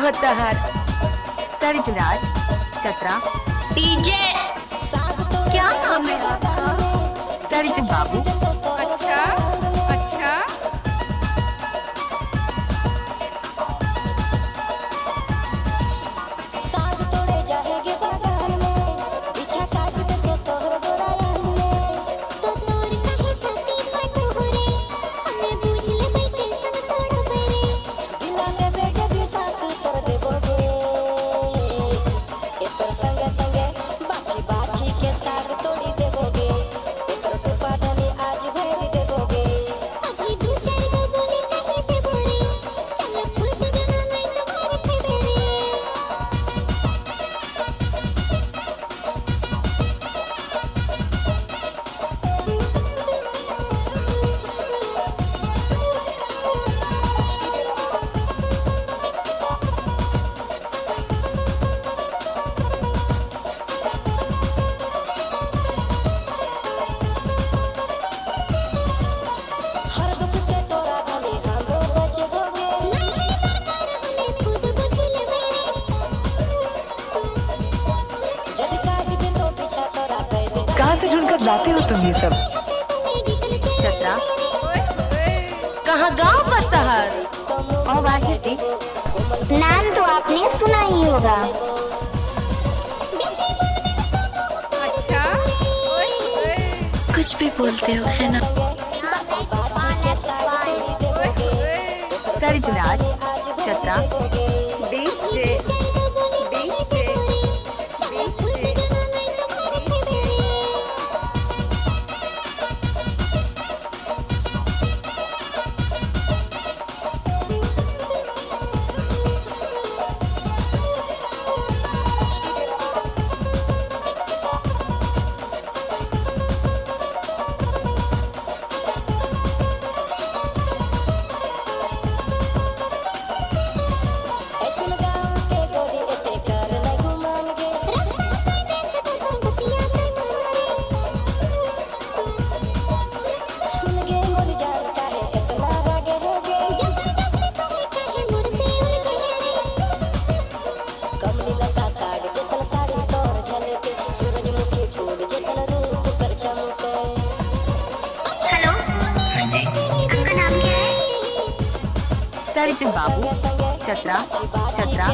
होता है? सरजराज चतरा डीजे क्या नाम है आपका? सरज बाबू। अच्छा अच्छा। कहाँ से ढूंढकर लाते हो तुम ये सब? चतरा कहाँ गांव पता है? और बाकी से नाम तो आपने सुना ही होगा। अच्छा कुछ भी बोलते हो है ना? सरजराज चतरा डीजे डीजे सरज बाबू चतरा चतरा